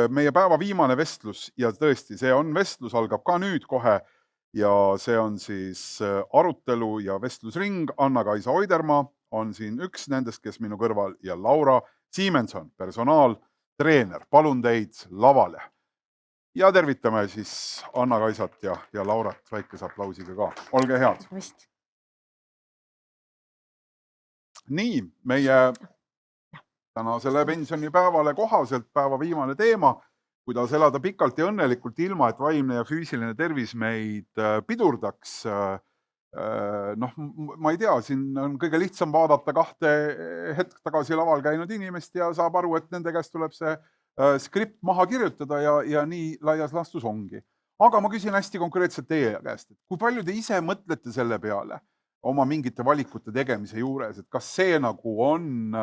meie päeva viimane vestlus ja tõesti, see on vestlus, algab ka nüüd kohe ja see on siis arutelu ja vestlusring. Anna-Kaisa Oidermaa on siin üks nendest, kes minu kõrval ja Laura Simenson, personaaltreener. Palun teid lavale. Ja tervitame siis Anna-Kaisat ja Laurat väikese aplausiga ka. Olge head. Nii, meie tänasele pensionipäevale kohaselt päeva viimane teema, kuidas elada pikalt ja õnnelikult ilma, et vaimne ja füüsiline tervis meid pidurdaks. Noh, ma ei tea, siin on kõige lihtsam vaadata kahte hetk tagasi laval käinud inimest ja saab aru, et nende käest tuleb see skript maha kirjutada ja nii laias laastus ongi. Aga ma küsin hästi konkreetselt teie käest, et kui palju te ise mõtlete selle peale oma mingite valikute tegemise juures, et kas see nagu on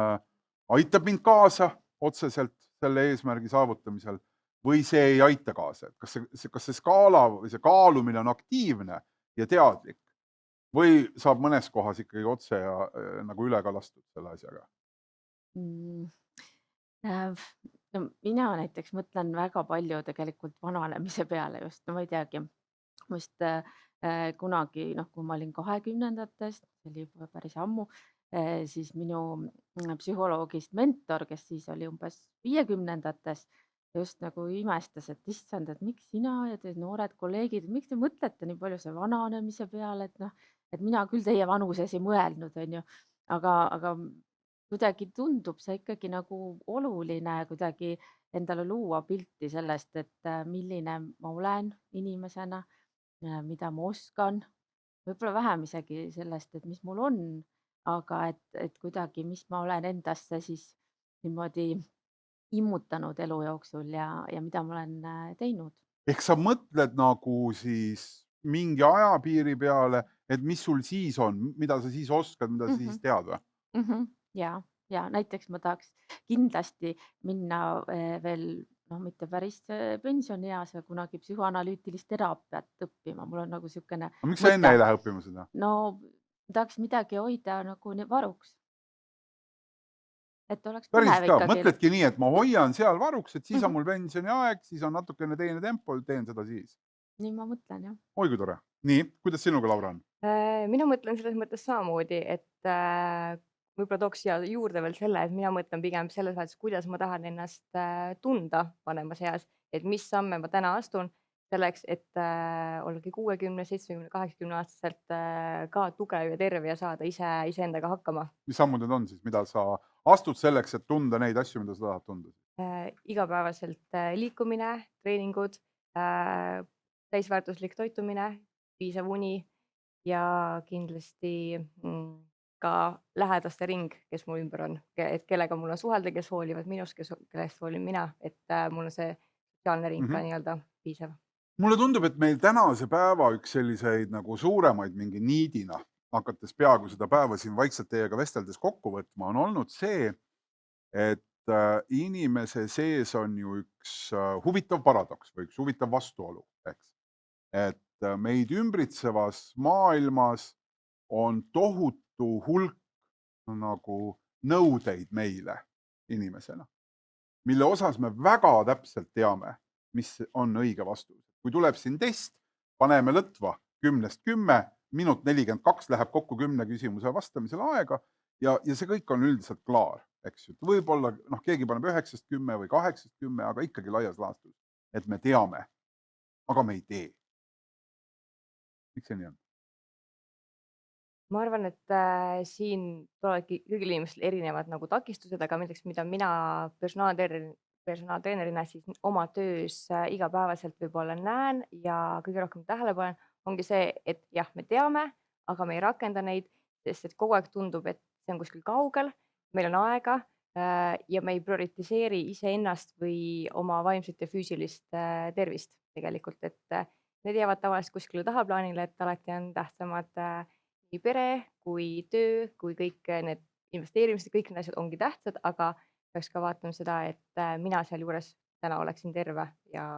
aitab mind kaasa otseselt selle eesmärgi saavutamisel või see ei aita kaasa? Kas see skaala või see kaalumine on aktiivne ja teadlik või saab mõnes kohas ikkagi otse ja nagu üle ka lastud selle asjaga? No mina näiteks mõtlen väga palju tegelikult vananemise peale just, no ma ei teagi, just kunagi, kui ma olin 20-ndates, see oli juba päris ammu, siis minu psühholoogist mentor, kes siis oli umbes 50-ndates, just nagu imestas, et issand, et miks sina ja teie noored kolleegid, miks te mõtlete nii palju see vananemise peale, et mina küll teie vanuses ei mõelnud, on ju, aga kuidagi tundub see ikkagi nagu oluline kuidagi endale luua pilti sellest, et milline ma olen inimesena, mida ma oskan, võib-olla vähem isegi sellest, et mis mul on, aga et kuidagi, mis ma olen endasse siis niimoodi immutanud elu jooksul ja mida ma olen teinud. Ehk sa mõtled nagu siis mingi ajapiiri peale, et mis sul siis on, mida sa siis oskad, mida sa siis Mhm, tead või? mhm. Ja näiteks ma tahaks kindlasti minna veel, noh, mitte päris pensionieas, aga kunagi psühhoanalüütilist teraapiat õppima. Mul on nagu niisugune Aga miks sa enne mõte. ei lähe õppima seda? No tahaks midagi hoida nagu varuks, et oleks põnev Päriselt ka, ikkagi. mõtledki nii, et ma hoian seal varuks, et siis on Mhm. mul pensioniaeg, siis on natukene teine tempo, teen seda siis. Nii ma mõtlen, jah. Oi kui tore. Nii, kuidas sinuga, Laura, on? Mina mõtlen selles mõttes samamoodi, et võib-olla tooks siia juurde veel selle, et mina mõtlen pigem selles mõttes, kuidas ma tahan ennast tunda vanemas eas, et mis samme ma täna astun selleks, et ollagi 60, 70, 80-aastaselt ka tugev ja terve ja saada iseendaga hakkama. Mis sammud need on siis, mida sa astud selleks, et tunda neid asju, mida sa tahad tunda? Igapäevaselt liikumine, treeningud, täisväärtuslik toitumine, piisav uni ja kindlasti ka lähedaste ring, kes mu ümber on, et kellega mul on suhelda, kes hoolivad minust, kellest hoolin mina, et mul on see sotsiaalne ring ka nii-öelda piisav. Mulle tundub, et meil tänase päeva üks selliseid nagu suuremaid mingi niidina, hakates peaaegu seda päeva siin vaikselt teiega vesteldes kokku võtma, on olnud see, et inimese sees on ju üks huvitav paradoks või üks huvitav vastuolu, eks. Et meid ümbritsevas maailmas on tohutu hulk nagu nõudeid meile inimesena, mille osas me väga täpselt teame, mis on õige vastus. Kui tuleb siin test, paneme lõtva 10-st 10, minut 42 läheb kokku 10 küsimuse vastamisele aega ja see kõik on üldiselt klaar, eks ju. Võib-olla keegi paneb 9-st 10 või 8-st 10, aga ikkagi laias laastus, et me teame, aga me ei tee. Miks see nii on? Ma arvan, et siin tulevadki kõigil inimestel erinevad nagu takistused, aga näiteks mida mina personaaltreenerina siis oma töös igapäevaselt võib-olla näen ja kõige rohkem tähele panen, ongi see, et jah, me teame, aga me ei rakenda neid, sest et kogu aeg tundub, et see on kuskil kaugel, meil on aega ja me ei prioritiseeri iseennast või oma vaimset ja füüsilist tervist tegelikult, et need jäävad tavaliselt kuskile tahaplaanile, et alati on tähtsamad nii pere kui töö kui kõik need investeerimised, kõik need asjad ongi tähtsad, aga peaks ka vaatama seda, et mina sealjuures täna oleksin terve ja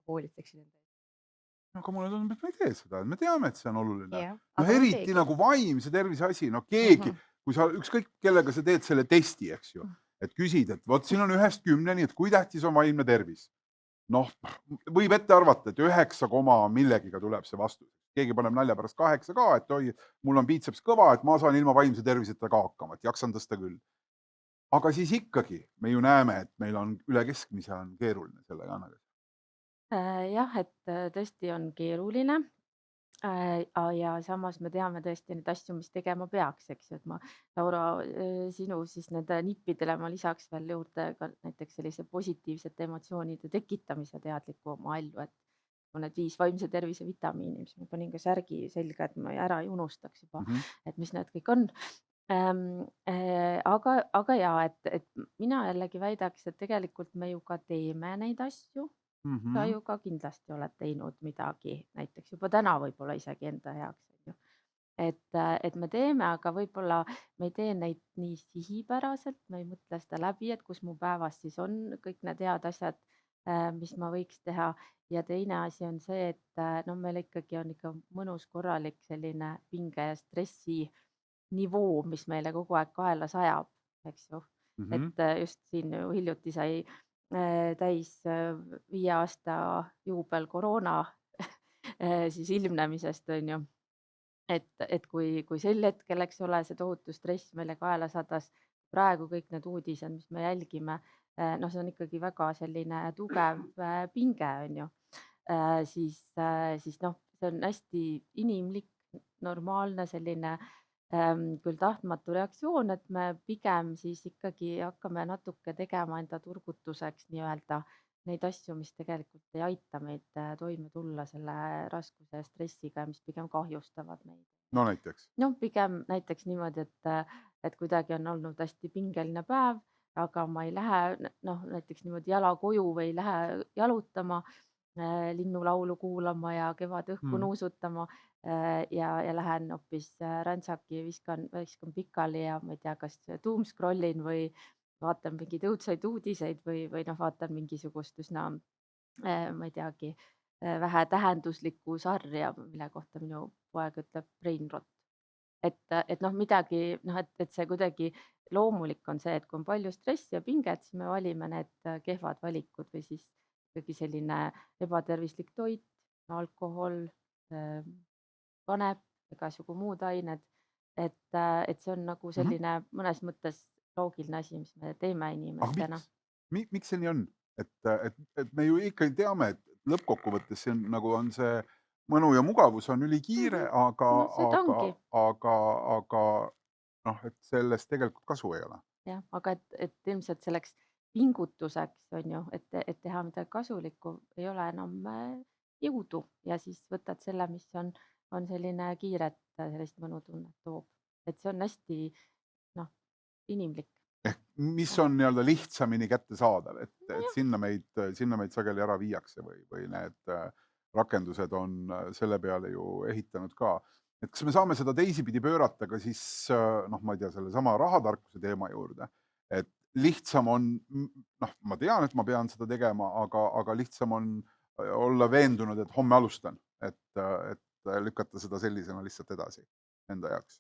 hoolitseksin enda eest. Aga mulle tundub, et me ei tee seda, me teame, et see on oluline. Jah, aga ma ei Eriti teegi. nagu vaimse tervise asi, keegi, kui sa ükskõik kellega sa teed selle testi, eks ju, et küsid, et vot siin on 1-10, et kui tähtis on vaimne tervis. noh, võib ette arvata, et 9 koma millegiga tuleb see vastus. Keegi paneb nalja pärast 8 ka, et oi, mul on biitseps kõva, et ma saan ilma vaimse terviseta ka hakkama, et jaksan tõsta küll. Aga siis ikkagi me ju näeme, et meil on üle keskmise on keeruline sellega analüüsida. Jah, et tõesti on keeruline. Ja samas me teame tõesti neid asju, mis tegema peaks, eks ju, et ma, Laura, sinu siis nende nippidele ma lisaks veel juurde ka näiteks sellise positiivsete emotsioonide tekitamise teadliku maailma, et on need 5 vaimse tervise vitamiini, mis ma panin ka särgi selga, et ma ära ei unustaks juba, et mis need kõik on. Aga jaa, et mina jällegi väidaks, et tegelikult me ju ka teeme neid asju. Sa ju ka kindlasti oled teinud midagi, näiteks juba täna võib-olla isegi enda heaks, on ju. Et me teeme, aga võib-olla me ei tee neid nii sihipäraselt, me ei mõtle seda läbi, et kus mu päevas siis on kõik need head asjad, mis ma võiks teha. Ja teine asi on see, et no meil ikkagi on ikka mõnus korralik selline pinge ja stressi nivoo, mis meile kogu aeg kaela sajab, eks ju. Et just siin ju hiljuti sai täis 5 aasta juubel koroona siis ilmnemisest, on ju. Et kui sel hetkel, eks ole, see tohutu stress meile kaela sadas, praegu kõik need uudised, mis me jälgime, noh, see on ikkagi väga selline tugev pinge, on ju. Siis noh, see on hästi inimlik, normaalne selline küll tahtmatu reaktsioon, et me pigem siis ikkagi hakkame natuke tegema enda turgutuseks nii-öelda neid asju, mis tegelikult ei aita meid toime tulla selle raskuse ja stressiga ja mis pigem kahjustavad meid. No näiteks. Noh, pigem näiteks niimoodi, et kuidagi on olnud hästi pingeline päev, aga ma ei lähe noh, näiteks niimoodi jala koju või ei lähe jalutama, linnulaulu kuulama ja kevadõhku nuusutama ja lähen hoopis ränsaki, viskan pikali ja ma ei tea, kas doomscrollin või vaatan mingeid õudsaid uudiseid või noh, vaatan mingisugust üsna, ma ei teagi, vähetähenduslikku sarja, mille kohta minu poeg ütleb brain rot. Et noh, midagi noh, et see kuidagi loomulik on see, et kui on palju stressi ja pinget, siis me valime need kehvad valikud või siis ikkagi selline ebatervislik toit, alkohol, kanep, igasugu muud ained. Et see on nagu selline mõnes mõttes loogiline asi, mis me teeme Aga inimestena. miks see nii on? Et me ju ikkagi teame, et lõppkokkuvõttes see on nagu on see mõnu ja mugavus on ülikiire, aga No seda ongi. aga noh, et sellest tegelikult kasu ei ole. Jah, aga et ilmselt selleks pingutuseks on ju, et teha midagi kasulikku, ei ole enam jõudu ja siis võtad selle, mis on selline kiiret sellist mõnutunnet toob. Et see on hästi noh, inimlik. Ehk mis on nii-öelda lihtsamini kättesaadav, et Nojah. sinna meid sageli ära viiakse või need rakendused on selle peale ju ehitanud ka. Et kas me saame seda teisipidi pöörata ka siis noh, ma ei tea, sellesama rahatarkuse teema juurde, et lihtsam on, noh, ma tean, et ma pean seda tegema, aga lihtsam on olla veendunud, et homme alustan, et lükata seda sellisena lihtsalt edasi enda jaoks.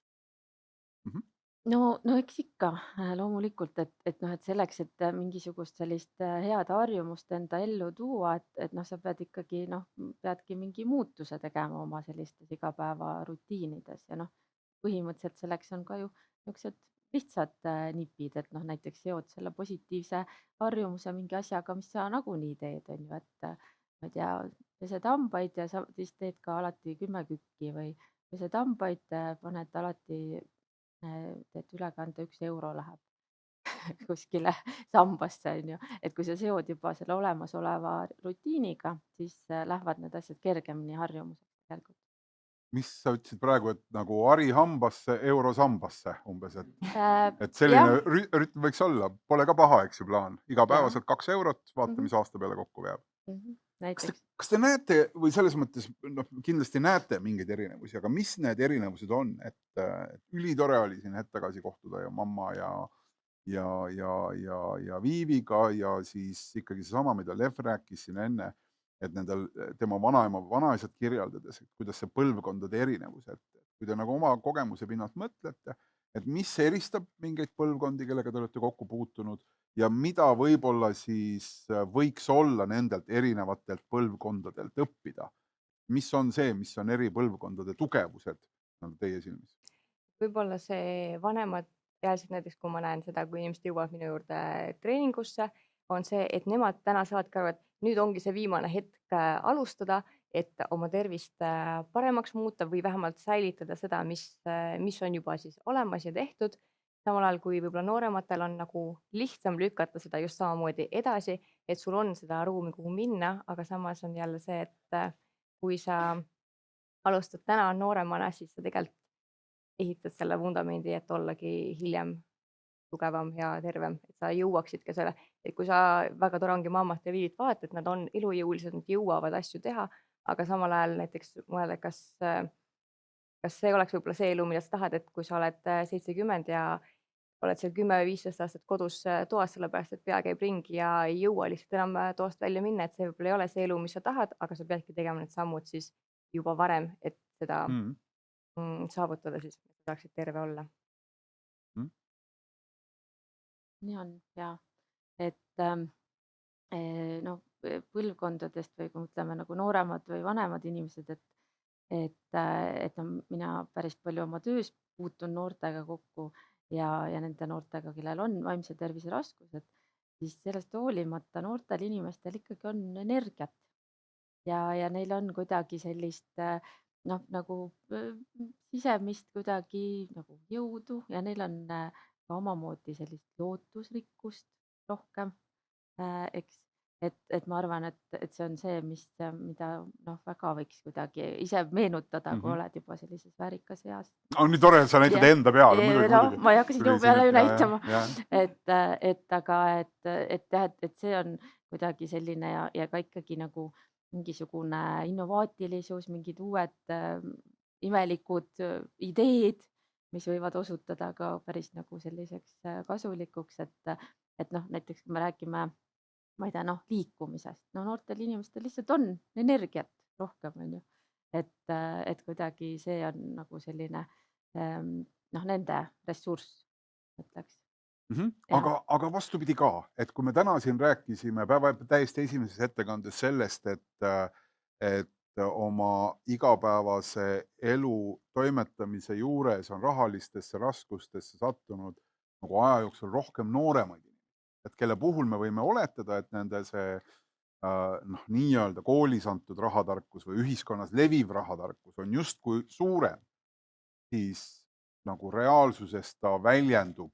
No eks ikka loomulikult, et noh, et selleks, et mingisugust sellist head harjumust enda ellu tuua, et noh, sa pead ikkagi noh, peadki mingi muutuse tegema oma sellistes igapäevarutiinides ja noh, põhimõtteliselt selleks on ka ju niisugused lihtsad nipid, et noh, näiteks seod selle positiivse harjumuse mingi asjaga, mis sa nagunii teed, on ju, et ma ei tea, pesed hambaid ja sa siis teed ka alati 10 kükki või pesed hambaid, paned alati teed ülekande 1 euro läheb kuskile sambasse, on ju. Et kui sa seod juba selle olemasoleva rutiiniga, siis lähevad need asjad kergemini harjumuseks tegelikult. Mis sa ütlesid praegu, et nagu hari hambasse, euro sambasse umbes, et Jah, selline rütm võiks olla, pole ka paha, eks ju, plaan. Igapäevaselt 2 eurot, vaata, mis aasta peale kokku jääb. näiteks. Kas te näete või selles mõttes, noh, kindlasti näete mingeid erinevusi, aga mis need erinevused on, et ülitore oli siin hetk tagasi kohtuda ja mamma ja Viiviga ja siis ikkagi seesama, mida Lev rääkis siin enne, et nendel tema vanaema, vanaisad kirjeldades, et kuidas see põlvkondade erinevus, et kui te nagu oma kogemuse pinnalt mõtlete, et mis eristab mingeid põlvkondi, kellega te olete kokku puutunud ja mida võib-olla siis võiks olla nendelt erinevatelt põlvkondadelt õppida? Mis on see, mis on eri põlvkondade tugevused nagu teie silmis? Võib-olla see vanemad reaalselt näiteks, kui ma näen seda, kui inimesed jõuavad minu juurde treeningusse, on see, et nemad täna saavadki aru, et nüüd ongi see viimane hetk alustada, et oma tervist paremaks muuta või vähemalt säilitada seda, mis on juba siis olemas ja tehtud. Samal ajal kui võib-olla noorematel on nagu lihtsam lükata seda just samamoodi edasi, et sul on seda ruumi, kuhu minna, aga samas on jälle see, et kui sa alustad täna nooremana, siis sa tegelikult ehitad selle vundamendi, et ollagi hiljem tugevam ja tervem, et sa jõuaksid ka selle, et kui sa väga tore ongi mammat ja Liilit vaadata, et nad on elujõulised, nad jõuavad asju teha, aga samal ajal näiteks mõelda, kas see oleks võib-olla see elu, mida sa tahad, et kui sa oled 70 ja oled seal 10-15 aastat kodus toas, sellepärast et pea käib ringi ja ei jõua lihtsalt enam toast välja minna, et see võib-olla ei ole see elu, mis sa tahad, aga sa peadki tegema need sammud siis juba varem, et seda Mm. saavutada siis, et sa saaksid terve olla. Mm. Nii on ja et no põlvkondadest või kui mõtleme nagu nooremad või vanemad inimesed, et no mina päris palju oma töös puutun noortega kokku ja nende noortega, kellel on vaimse tervise raskused, siis sellest hoolimata noortel inimestel ikkagi on energiat ja neil on kuidagi sellist noh, nagu sisemist kuidagi nagu jõudu ja neil on ka omamoodi sellist lootusrikkust rohkem, eks. Et ma arvan, et see on see, mida noh, väga võiks kuidagi ise meenutada, kui oled juba sellises väärikas eas. On nii tore, et sa näitad Jah. enda peale, muidugi, No muidugi. ma ei hakka sinu Tuli peale ju siin, näitama, jah. aga jah, et see on kuidagi selline ja ka ikkagi nagu mingisugune innovaatilisus, mingid uued imelikud ideed, mis võivad osutuda ka päris nagu selliseks kasulikuks, et noh, näiteks kui me räägime, ma ei tea, noh, liikumisest, no noortel inimestel lihtsalt on energiat rohkem, on ju. Et kuidagi see on nagu selline noh, nende ressurss, ütleks. Jah. Aga vastupidi ka, et kui me täna siin rääkisime päeva täiesti esimeses ettekandes sellest, et oma igapäevase elu toimetamise juures on rahalistesse raskustesse sattunud nagu aja jooksul rohkem nooremaid inimesi, et kelle puhul me võime oletada, et nende see noh, nii-öelda koolis antud rahatarkus või ühiskonnas leviv rahatarkus on justkui suurem, siis nagu reaalsuses ta väljendub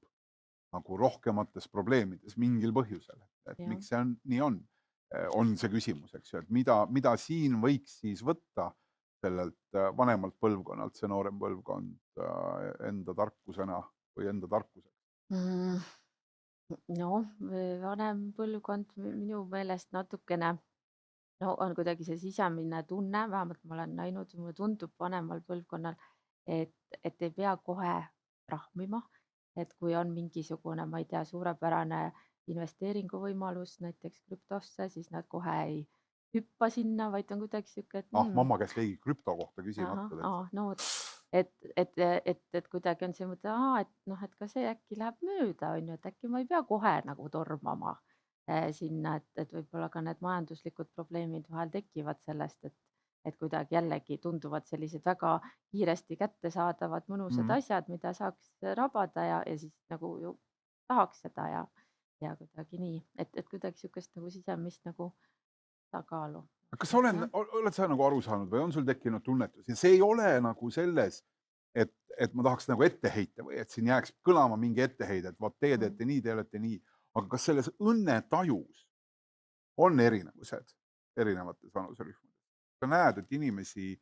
nagu rohkemates probleemides mingil põhjusel, et Jah. miks see nii on see küsimus, eks ju, et mida siin võiks siis võtta sellelt vanemalt põlvkonnalt see noorem põlvkond enda tarkusena või enda tarkuseks? Noh, vanem põlvkond minu meelest natukene no on kuidagi see sisemine tunne, vähemalt ma olen näinud, mulle tundub vanemal põlvkonnal, et ei pea kohe rahmima, et kui on mingisugune, ma ei tea, suurepärane investeeringuvõimalus näiteks krüptosse, siis nad kohe ei hüppa sinna, vaid on kuidagi sihuke, et Mamma käest keegi krüpto kohta küsima ahah, hakkad, no vot, et kuidagi on see mõte, et noh, et ka see äkki läheb mööda, on ju, et äkki ma ei pea kohe nagu tormama sinna, et võib-olla ka need majanduslikud probleemid vahel tekivad sellest, et kuidagi jällegi tunduvad sellised väga kiiresti kättesaadavad mõnusad asjad, mida saaks rabada ja siis nagu ju tahaks seda ja kuidagi nii, et kuidagi sihukest nagu sisemist nagu tasakaalu. kas sa oled sa nagu aru saanud või on sul tekkinud tunnetus ja see ei ole nagu selles, et ma tahaks nagu ette heita või et siin jääks kõlama mingi etteheide, et vot teie teete nii, te olete nii, aga kas selles õnnetajus on erinevused erinevates vanuserühmades? sa näed, et inimesi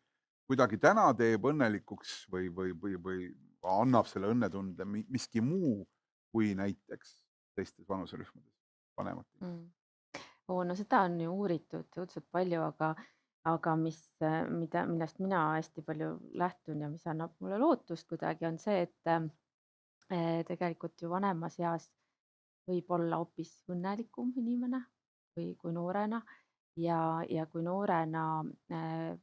kuidagi täna teeb õnnelikuks või annab selle õnnetunde miski muu kui näiteks teistes vanuserühmades vanematele? No seda on ju uuritud õudselt palju, aga millest mina hästi palju lähtun ja mis annab mulle lootust kuidagi, on see, et tegelikult ju vanemas eas võib olla hoopis õnnelikum inimene kui noorena ja kui noorena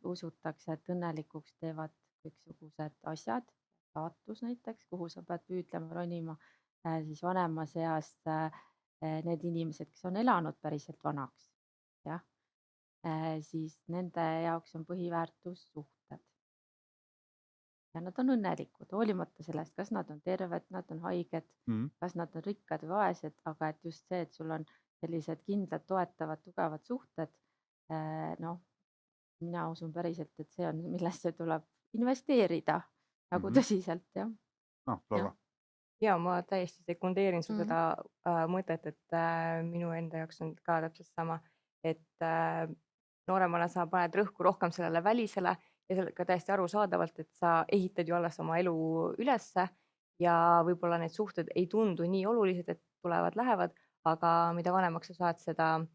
usutakse, et õnnelikuks teevad kõiksugused asjad, saatus näiteks, kuhu sa pead püüdlema, ronima, siis vanemas eas need inimesed, kes on elanud päriselt vanaks, jah, siis nende jaoks on põhiväärtus suhted. Ja nad on õnnelikud, hoolimata sellest, kas nad on terved, nad on haiged, kas nad on rikkad või vaesed, aga et just see, et sul on sellised kindlad, toetavad, tugevad suhted, noh, mina usun päriselt, et see on, millesse tuleb investeerida nagu tõsiselt, jah. Noh, Laura. ja ma täiesti sekundeerin su Mhm. seda mõtet, et minu enda jaoks on ka täpselt sama, et nooremana sa paned rõhku rohkem sellele välisele ja sellega täiesti arusaadavalt, et sa ehitad ju alles oma elu ülesse ja võib-olla need suhted ei tundu nii olulised, et tulevad-lähevad, aga mida vanemaks sa saad, seda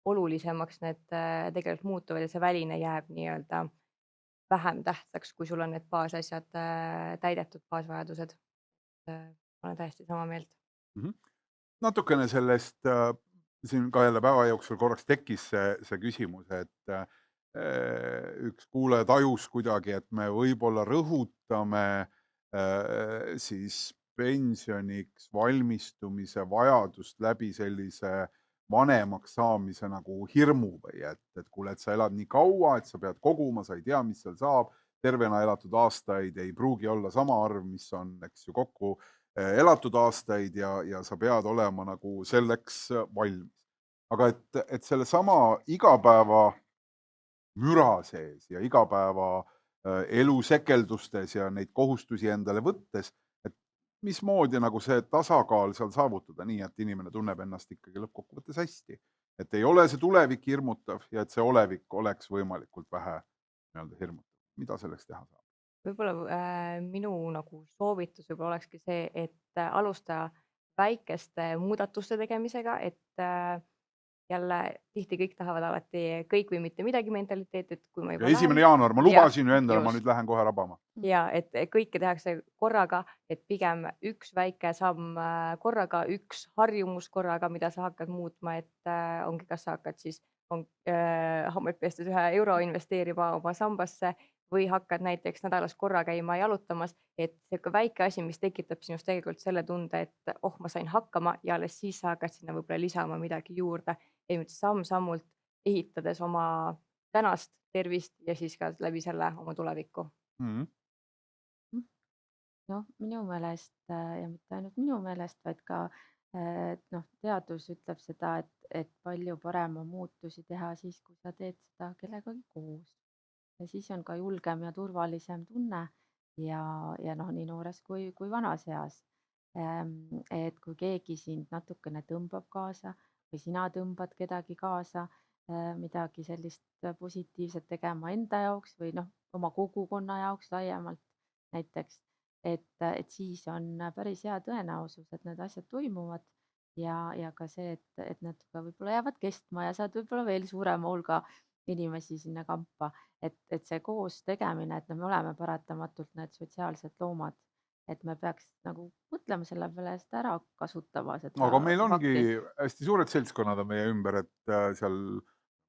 olulisemaks need tegelikult muutuvad ja see väline jääb nii-öelda vähem tähtsaks, kui sul on need baasasjad täidetud, baasvajadused. Ma olen täiesti sama meelt. Natukene sellest siin ka jälle päeva jooksul korraks tekkis see küsimus, et üks kuulaja tajus kuidagi, et me võib-olla rõhutame siis pensioniks valmistumise vajadust läbi sellise vanemaks saamise nagu hirmu või et kuule, et sa elad nii kaua, et sa pead koguma, sa ei tea, mis seal saab, tervena elatud aastaid ei pruugi olla sama arv, mis on, eks ju, kokku elatud aastaid ja sa pead olema nagu selleks valmis. Aga et sellesama igapäeva müra sees ja igapäeva elusekeldustes ja neid kohustusi endale võttes, et mismoodi nagu see tasakaal seal saavutada nii, et inimene tunneb ennast ikkagi lõppkokkuvõttes hästi. Et ei ole see tulevik hirmutav ja et see olevik oleks võimalikult vähe nii-öelda hirmutav. Mida selleks teha saab? Võib-olla minu nagu soovitus võib-olla olekski see, et alustada väikeste muudatuste tegemisega, et jälle tihti kõik tahavad alati kõik või mitte midagi mentaliteet, et kui ma Ja juba 1. lähen jaanuar, ma lubasin ju Jah, endale, ma just. nüüd lähen kohe rabama. ja et kõike tehakse korraga, et pigem üks väike samm korraga, üks harjumus korraga, mida sa hakkad muutma, et ongi, kas sa hakkad siis hambaid pestes 1 euro investeerima oma sambasse või hakkad näiteks nädalas korra käima jalutamas, et sihuke väike asi, mis tekitab sinust tegelikult selle tunde, et oh, ma sain hakkama ja alles siis sa hakkad sinna võib-olla lisama midagi juurde ja nüüd samm-sammult ehitades oma tänast tervist ja siis ka läbi selle oma tulevikku. Noh, minu meelest ja mitte ainult minu meelest, vaid ka noh, teadus ütleb seda, et palju parem on muutusi teha siis, kui sa teed seda kellegagi koos. Ja siis on ka julgem ja turvalisem tunne ja noh, nii noores kui vanas eas. Et kui keegi sind natukene tõmbab kaasa või sina tõmbad kedagi kaasa midagi sellist positiivset tegema enda jaoks või noh, oma kogukonna jaoks laiemalt näiteks, et siis on päris hea tõenäosus, et need asjad toimuvad ja ka see, et nad ka võib-olla jäävad kestma ja saad võib-olla veel suurema hulga inimesi sinna kampa, et see koos tegemine, et no me oleme paratamatult need sotsiaalsed loomad, et me peaks nagu mõtlema selle peale ja seda ära kasutama, seda Aga meil ongi fakti. hästi suured seltskonnad on meie ümber, et seal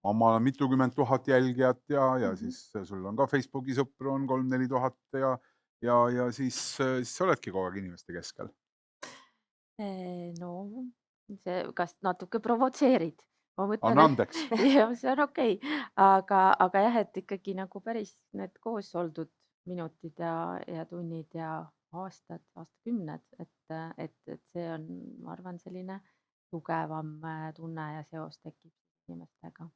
omal on mitukümmend tuhat jälgijat ja siis sul on ka Facebooki sõpru on 3-4 tuhat ja siis sa oledki kogu aeg inimeste keskel. No see, kas natuke provotseerid? Ma mõtlen, Anna andeks. jah, see on okei, aga jah, et ikkagi nagu päris need koos oldud minutid ja tunnid ja aastad, aastakümned, et see on, ma arvan, selline tugevam tunne ja seos tekib inimestega.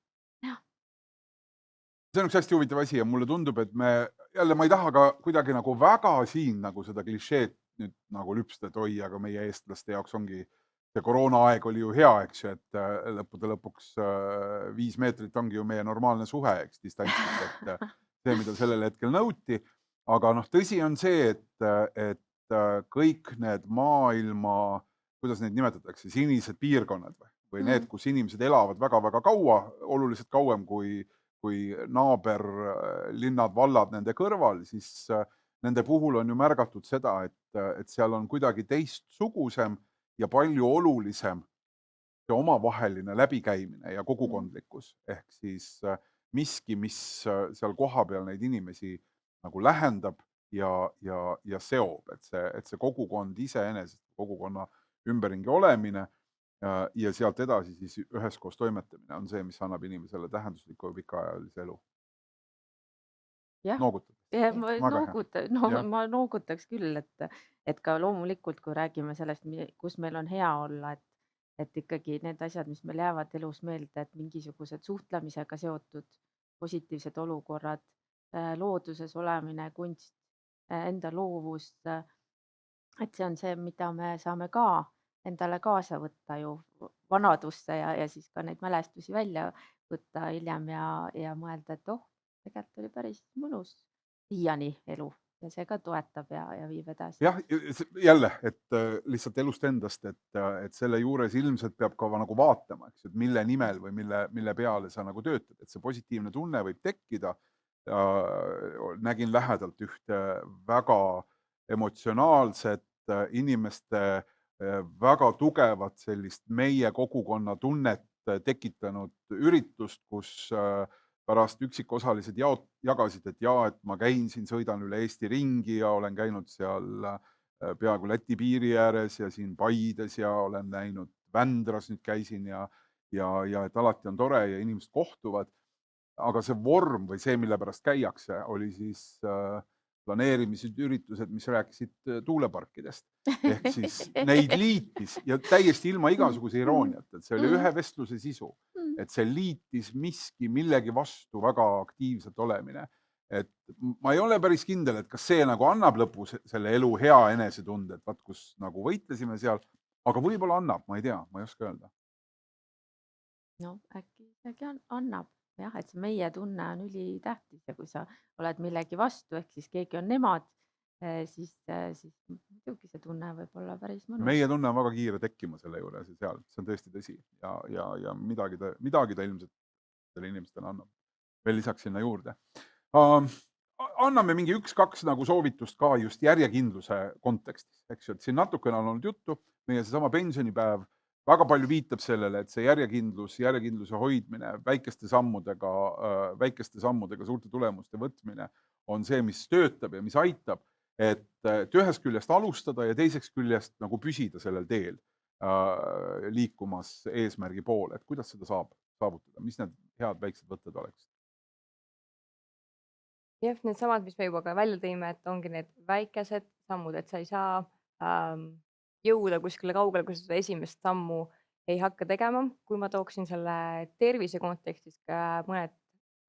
See on üks hästi huvitav asi ja mulle tundub, et jälle ma ei taha ka kuidagi nagu väga siin nagu seda klišeed nüüd nagu lüpsta, et oi, aga meie eestlaste jaoks ongi see koroonaaeg oli ju hea, eks ju, et lõppude lõpuks 5 meetrit ongi ju meie normaalne suhe, eks, distantsilt, et see, mida sellel hetkel nõuti. Aga noh, tõsi on see, et kõik need maailma, kuidas neid nimetatakse, sinised piirkonnad või need, kus inimesed elavad väga-väga kaua, oluliselt kauem kui naaberlinnad, vallad nende kõrval, siis nende puhul on ju märgatud seda, et seal on kuidagi teistsugusem ja palju olulisem see omavaheline läbikäimine ja kogukondlikkus. Ehk siis miski, mis seal kohapeal neid inimesi nagu lähendab ja seob, et see kogukond iseenesest, kogukonna ümberringi olemine ja sealt edasi siis üheskoos toimetamine on see, mis annab inimesele tähendusliku ja pikaajalise elu. jah, Noogutad. ja Väga hea. Jah. ma noogutaks küll, et ka loomulikult, kui räägime sellest, kus meil on hea olla, et ikkagi need asjad, mis meil jäävad elus meelde, et mingisugused suhtlemisega seotud positiivsed olukorrad, looduses olemine, kunst, enda loovus, et see on see, mida me saame ka endale kaasa võtta ju vanadusse ja siis ka neid mälestusi välja võtta hiljem ja mõelda, et tegelikult oli päris mõnus siiani elu ja see ka toetab ja viib edasi. Jah, jälle, et lihtsalt elust endast, et selle juures ilmselt peab ka nagu vaatama, eks, et mille nimel või mille peale sa nagu töötad, et see positiivne tunne võib tekkida. Nägin lähedalt ühte väga emotsionaalset inimeste väga tugevat sellist meie kogukonna tunnet tekitanud üritust, kus pärast üksikosalised jagasid, et et ma käin siin, sõidan üle Eesti ringi ja olen käinud seal peaaegu Läti piiri ääres ja siin Paides ja olen näinud Vändras, nüüd käisin ja et alati on tore ja inimesed kohtuvad. Aga see vorm või see, mille pärast käiakse, oli siis planeerimised, üritused, mis rääkisid tuuleparkidest. Ehk siis neid liitis ja täiesti ilma igasuguse irooniat, et see oli ühe vestluse sisu. Et see liitis miski millegi vastu väga aktiivselt olemine. Et ma ei ole päris kindel, et kas see nagu annab lõpus selle elu hea enesetunde, et vaat kus nagu võitlesime seal, aga võib-olla annab, ma ei tea, ma ei oska öelda. No äkki annab. Jah, et see meie tunne on ülitähtis ja kui sa oled millegi vastu, ehk siis keegi on nemad, siis muidugi see tunne võib olla päris mõnus. Meie tunne on väga kiire tekkima selle juures ja seal, see on tõesti tõsi ja midagi ta ilmselt selle inimestele annab veel lisaks sinna juurde. Anname mingi 1-2 nagu soovitust ka just järjekindluse kontekstis, eks ju, et siin natukene on olnud juttu, meie seesama pensionipäev väga palju viitab sellele, et see järjekindluse hoidmine, väikeste sammudega suurte tulemuste võtmine on see, mis töötab ja mis aitab, et ühest küljest alustada ja teiseks küljest nagu püsida sellel teel liikumas eesmärgi poole, et kuidas seda saab saavutada, mis need head väiksed võtted oleks? Jah, needsamad, mis me juba ka välja tõime, et ongi need väikesed sammud, et sa ei saa jõuda kuskile kaugele, kui sa seda esimest sammu ei hakka tegema. Kui ma tooksin selle tervise kontekstis ka mõned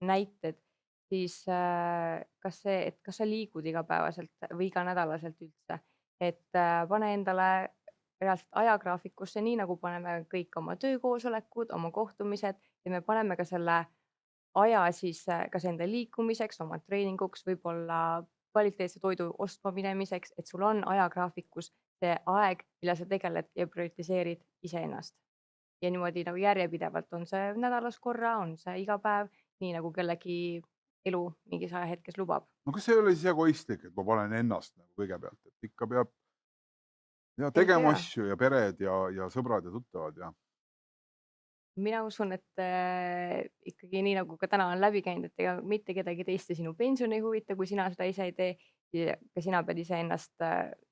näited, siis kas sa liigud igapäevaselt või iganädalaselt üldse, et pane endale reaalselt ajagraafikusse, nii nagu paneme kõik oma töökoosolekud, oma kohtumised ja me paneme ka selle aja siis kas enda liikumiseks, oma treeninguks, võib-olla kvaliteetse toidu ostma minemiseks, et sul on ajagraafikus see aeg, mille sa tegeled ja prioritiseerid iseennast. Ja niimoodi nagu järjepidevalt on see nädalas korra, on see iga päev, nii nagu kellegi elu mingis ajahetkes lubab. No kas see ei ole siis egoistlik, et ma panen ennast nagu kõigepealt, et ikka peab tegema asju ja pered ja sõbrad ja tuttavad ja Mina usun, et ikkagi nii nagu ka täna on läbi käinud, et ega mitte kedagi teist ja sinu pension ei huvita, kui sina seda ise ei tee. Ka sina pead iseennast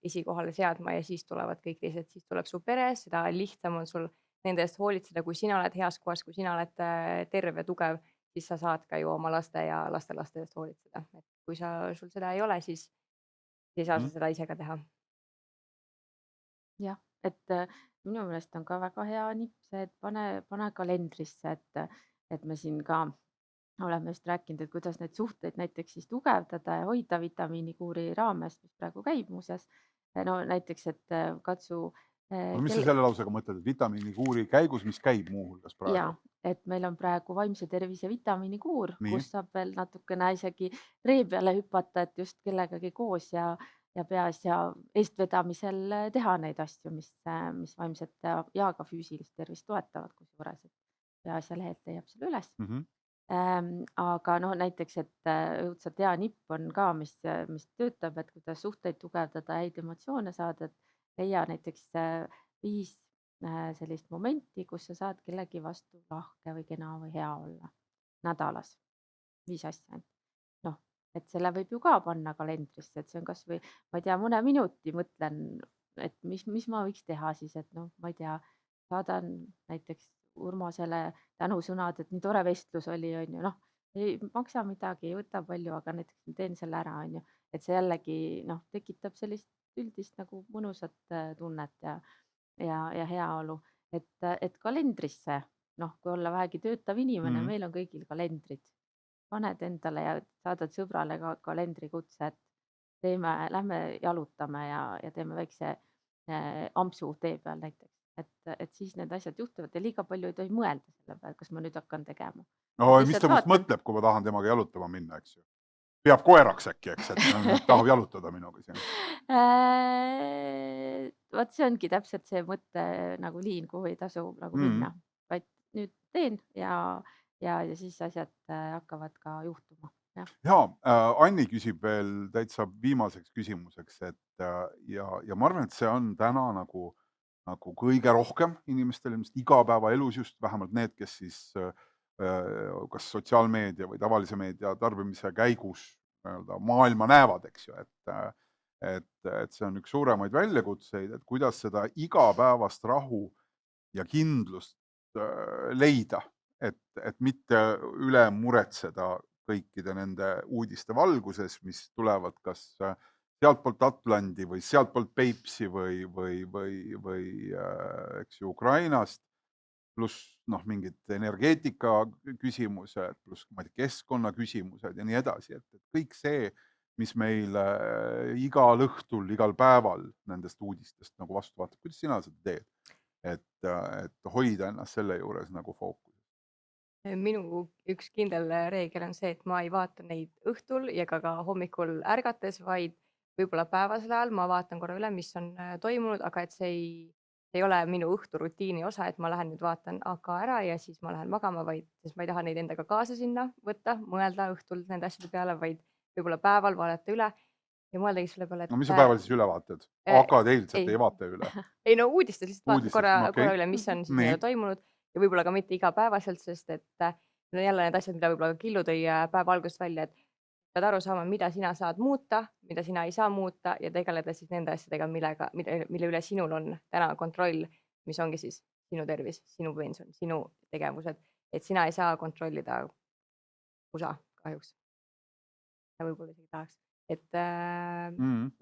esikohale seadma ja siis tulevad kõik teised, siis tuleb su pere, seda lihtsam on sul nende eest hoolitseda, kui sina oled heas kohas, kui sina oled terve, tugev, siis sa saad ka ju oma laste ja lastelaste eest hoolitseda. Et kui sul seda ei ole, siis ei saa sa seda ise ka teha. Jah, et minu meelest on ka väga hea nipp see, et pane kalendrisse, et me siin ka oleme just rääkinud, et kuidas neid suhteid näiteks siis tugevdada ja hoida vitamiinikuuri raames, mis praegu käib muuseas. No näiteks, et katsu mis sa selle lausega mõtled, et vitamiinikuuri käigus, mis käib muuhulgas praegu? ja, et meil on praegu vaimse tervise vitamiinikuur, kus saab veel natukene isegi ree peale hüpata, et just kellegagi koos ja peaasja eestvedamisel teha neid asju, mis vaimset ja ka füüsilist tervist toetavad, kusjuures, et peaasja lehelt leiab selle üles. Aga no näiteks, et õudselt hea nipp on ka, mis töötab, et kuidas suhteid tugevdada, häid emotsioone saada, et leia näiteks 5 sellist momenti, kus sa saad kellegi vastu lahke või kena või hea olla nädalas. 5 asja. Noh, et selle võib ju ka panna kalendrisse, et see on kas või, ma ei tea, mõne minuti mõtlen, et mis ma võiks teha siis, et noh, ma ei tea, saadan näiteks Urmasele tänusõnad, et nii tore vestlus oli, on ju, noh, ei maksa midagi, ei võta palju, aga näiteks teen selle ära, on ju, et see jällegi noh, tekitab sellist üldist nagu mõnusat tunnet ja heaolu, et kalendrisse, noh, kui olla vähegi töötav inimene, meil on kõigil kalendrid, paned endale ja saadad sõbrale ka kalendrikutse, et lähme jalutame ja teeme väikse ampsu tee peal näiteks, et siis need asjad juhtuvad ja liiga palju ei tohi mõelda selle peale, kas ma nüüd hakkan tegema. No, mis Lihtsalt ta must vaatan. mõtleb, kui ma tahan temaga jalutama minna, eks ju? Peab koeraks äkki, eks, et tahab jalutada minuga siin. Vot see ongi täpselt see mõtte nagu liin, kuhu ei tasu nagu minna, vaid nüüd teen ja siis asjad hakkavad ka juhtuma. Jaa, Anni küsib veel täitsa viimaseks küsimuseks, et ja ma arvan, et see on täna nagu kõige rohkem inimestel ilmselt igapäevaelus just, vähemalt need, kes siis kas sotsiaalmeedia või tavalise meedia tarbimise käigus maailma näevad, eks ju, et see on üks suuremaid väljakutseid, et kuidas seda igapäevast rahu ja kindlust leida, et mitte üle muretseda kõikide nende uudiste valguses, mis tulevad kas sealtpoolt Atlandi või sealtpoolt Peipsi või eks ju Ukrainast, pluss noh, mingid energeetika küsimused, pluss keskkonna küsimused ja nii edasi, et kõik see, mis meil igal õhtul, igal päeval nendest uudistest nagu vastu vaatab, kuidas sina seda teed, et hoida ennast selle juures nagu fookus? Minu üks kindel reegel on see, et ma ei vaata neid õhtul ja ka hommikul ärgates, vaid võib-olla päevasel ajal ma vaatan korra üle, mis on toimunud, aga et see ei ole minu õhturutiini osa, et ma lähen nüüd vaatan AK ära ja siis ma lähen magama, vaid sest ma ei taha neid endaga kaasa sinna võtta, mõelda õhtul nende asjade peale, vaid võib-olla päeval vaadata üle ja mõeldagi selle peale, et No mis sa päeval siis üle vaatad? AK-d eilset ei vaata üle? ei no uudistes lihtsalt vaatan Uudistes, korra üle, mis on siis toimunud ja võib-olla ka mitte igapäevaselt, sest et need on jälle need asjad, mida võib-olla Killu tõi päeva algusest välja, et pead aru saama, mida sina saad muuta, mida sina ei saa muuta ja tegeleda siis nende asjadega, mille üle sinul on täna kontroll, mis ongi siis sinu tervis, sinu pension, sinu tegevused, et sina ei saa kontrollida USA kahjuks. Ja võib-olla isegi tahaks, et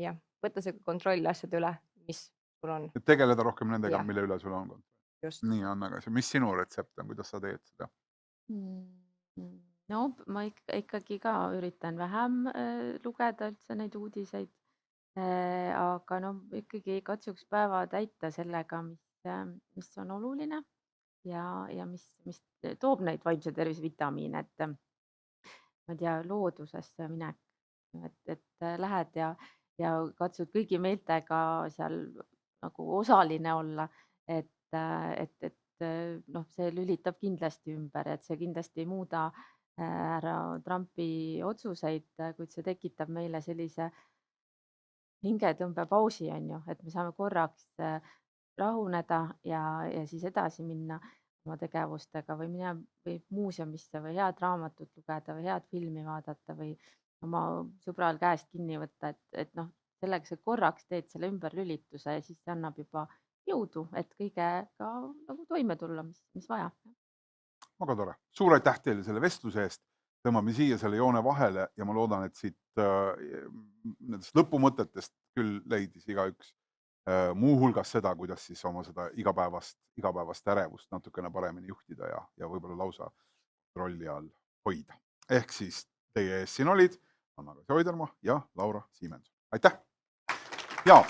jah, võtta see kontroll asjade üle, mis sul on. Et tegeleda rohkem nendega, mille üle sul on kontroll. Just. Nii on, aga mis sinu retsept on, kuidas sa teed seda? No ma ikkagi ka üritan vähem lugeda üldse neid uudiseid, aga no ikkagi katsuks päeva täita sellega, mis on oluline ja mis toob neid vaimse tervise vitamiine, et ma ei tea, loodusesse minek, et lähed ja katsud kõigi meeltega seal nagu osaline olla, et noh, see lülitab kindlasti ümber, et see kindlasti ei muuda härra Trumpi otsuseid, kuid see tekitab meile sellise hingetõmbepausi, on ju, et me saame korraks rahuneda ja siis edasi minna oma tegevustega või minna või muuseumisse või head raamatut lugeda või head filmi vaadata või oma sõbral käest kinni võtta, et noh, sellega sa korraks teed selle ümberlülituse ja siis see annab juba jõudu, et kõigega nagu toime tulla, mis vaja. Väga tore. Suur aitäh teile selle vestluse eest. Tõmbame siia selle joone vahele ja ma loodan, et siit nendest lõpumõtetest küll leidis igaüks muu hulgas seda, kuidas siis oma seda igapäevast ärevust natukene paremini juhtida ja võib-olla lausa rolli all hoida. Ehk siis teie ees siin olid Anna-Kaisa Oidermaa ja Laura Siimenson. Aitäh! Ja